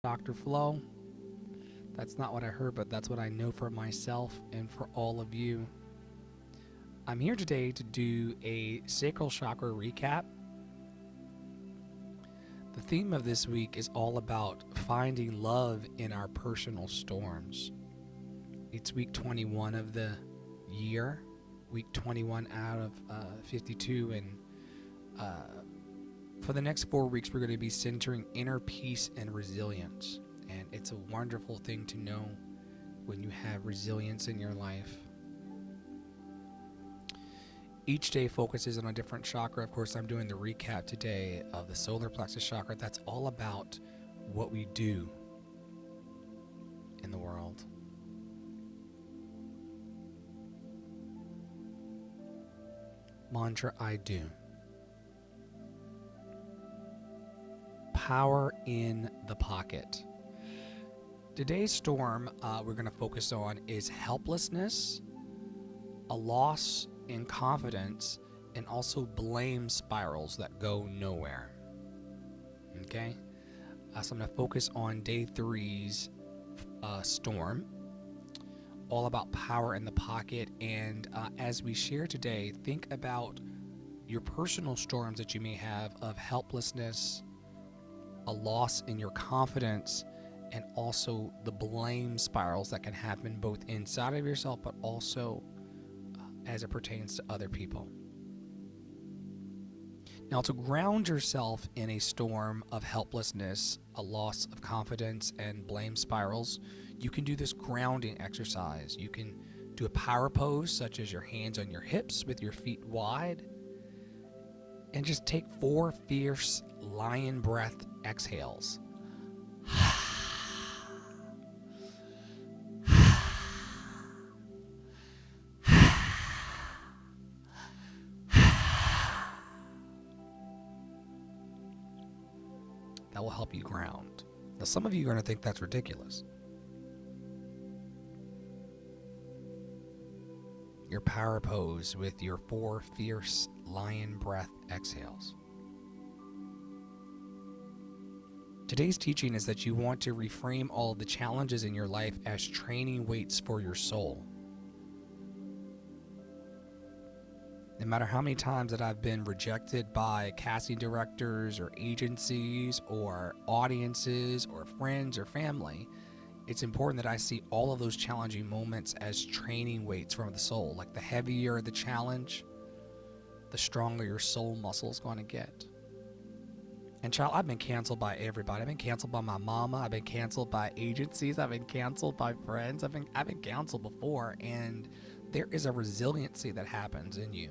Dr. Flo. That's not what I heard, but that's what I know for myself and for all of you. I'm here today to do a sacral chakra recap. The theme of this week is all about finding love in our personal storms. It's week 21 of the year, week 21 out of 52, and for the next 4 weeks, we're going to be centering inner peace and resilience. And it's a wonderful thing to know when you have resilience in your life. Each day focuses on a different chakra. Of course, I'm doing the recap today of the solar plexus chakra. That's all about what we do in the world. Mantra I do. Power in the pocket. Today's storm we're going to focus on is helplessness, a loss in confidence, and also blame spirals that go nowhere. Okay? So I'm going to focus on day 3's storm, all about power in the pocket. And as we share today, think about your personal storms that you may have of helplessness, a loss in your confidence, and also the blame spirals that can happen both inside of yourself but also as it pertains to other people. Now, to ground yourself in a storm of helplessness, a loss of confidence, and blame spirals, you can do this grounding exercise. You can do a power pose, such as your hands on your hips with your feet wide, and just take 4 fierce lion breath exhales. That will help you ground. Now, some of you are going to think that's ridiculous. Your power pose with your 4 fierce lion breath exhales. Today's teaching is that you want to reframe all of the challenges in your life as training weights for your soul. No matter how many times that I've been rejected by casting directors or agencies or audiences or friends or family, it's important that I see all of those challenging moments as training weights from the soul. Like the heavier the challenge, the stronger your soul muscle is going to get. And child, I've been canceled by everybody. I've been canceled by my mama. I've been canceled by agencies. I've been canceled by friends. I've been canceled before. And there is a resiliency that happens in you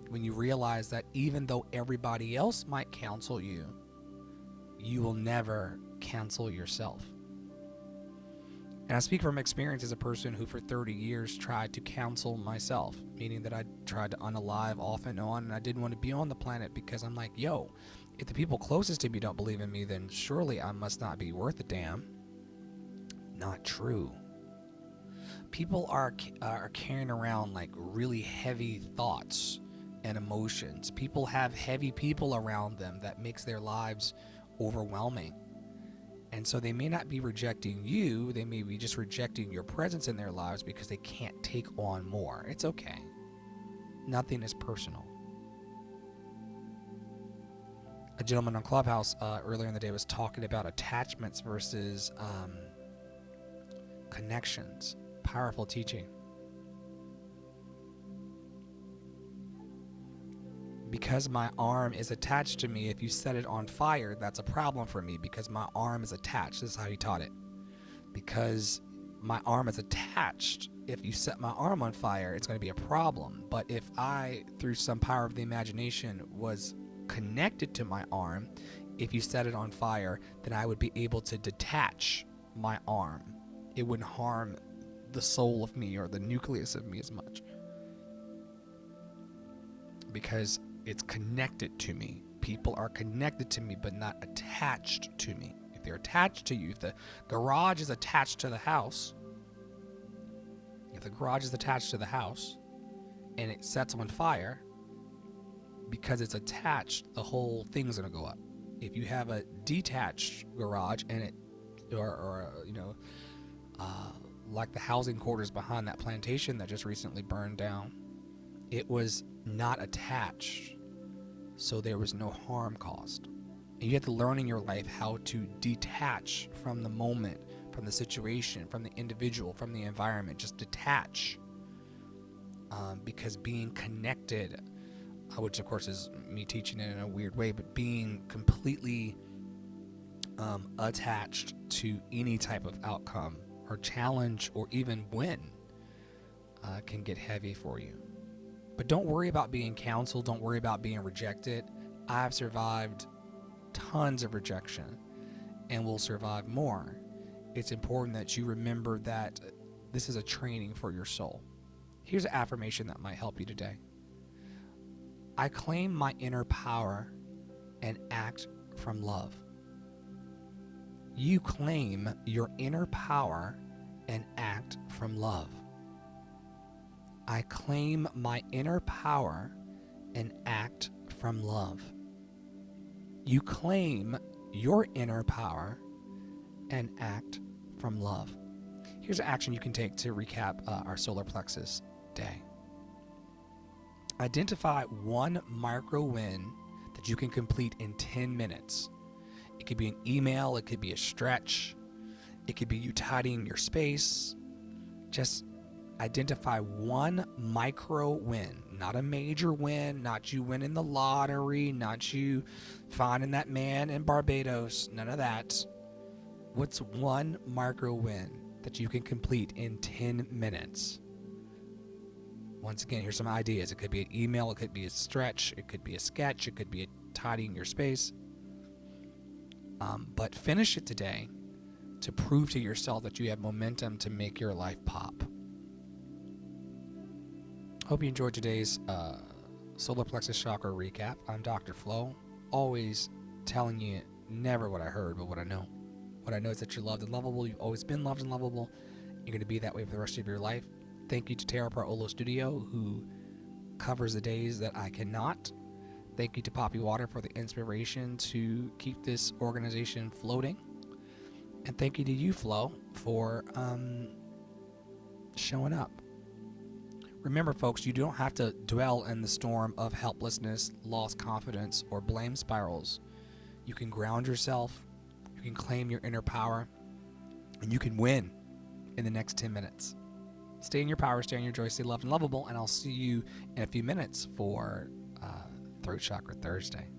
when you realize that even though everybody else might cancel you, you will never cancel yourself. And I speak from experience as a person who for 30 years tried to cancel myself, meaning that I tried to unalive off and on, and I didn't want to be on the planet because I'm like, yo, if the people closest to me don't believe in me, then surely I must not be worth a damn. Not true. People are carrying around like really heavy thoughts and emotions. People have heavy people around them that makes their lives overwhelming. And so they may not be rejecting you, they may be just rejecting your presence in their lives because they can't take on more. It's okay. Nothing is personal. A gentleman on Clubhouse earlier in the day was talking about attachments versus connections. Powerful teaching. Because my arm is attached to me, if you set it on fire, that's a problem for me because my arm is attached. This is how he taught it. Because my arm is attached, if you set my arm on fire, it's going to be a problem. But if I, through some power of the imagination, was connected to my arm, if you set it on fire, then I would be able to detach my arm. It wouldn't harm the soul of me or the nucleus of me as much. Because it's connected to me. People are connected to me, but not attached to me. If they're attached to you, if the garage is attached to the house, and it sets on fire, because it's attached, the whole thing's going to go up. If you have a detached garage and it, like the housing quarters behind that plantation that just recently burned down, it was not attached, so there was no harm caused. And you have to learn in your life how to detach from the moment, from the situation, from the individual, from the environment. Just detach, because being connected, which of course is me teaching it in a weird way, but being completely attached to any type of outcome or challenge or even win can get heavy for you. But don't worry about being counseled. Don't worry about being rejected. I've survived tons of rejection and will survive more. It's important that you remember that this is a training for your soul. Here's an affirmation that might help you today. I claim my inner power and act from love. You claim your inner power and act from love. I claim my inner power and act from love. You claim your inner power and act from love. Here's an action you can take to recap our solar plexus day. Identify one micro win that you can complete in 10 minutes. It could be an email, it could be a stretch, it could be you tidying your space. Just identify one micro win, not a major win, not you winning the lottery, not you finding that man in Barbados, none of that. What's one micro win that you can complete in 10 minutes? Once again, here's some ideas. It could be an email, it could be a stretch, it could be a sketch, it could be tidying your space. But finish it today to prove to yourself that you have momentum to make your life pop. Hope you enjoyed today's solar plexus chakra recap. I'm Dr. Flo, always telling you never what I heard, but what I know. What I know is that you're loved and lovable. You've always been loved and lovable. You're going to be that way for the rest of your life. Thank you to Tara Olo Studio, who covers the days that I cannot. Thank you to Poppy Water for the inspiration to keep this organization floating. And thank you to you, Flo, for showing up. Remember, folks, you don't have to dwell in the storm of helplessness, lost confidence, or blame spirals. You can ground yourself, you can claim your inner power, and you can win in the next 10 minutes. Stay in your power, stay in your joy, stay loved and lovable, and I'll see you in a few minutes for Throat Chakra Thursday.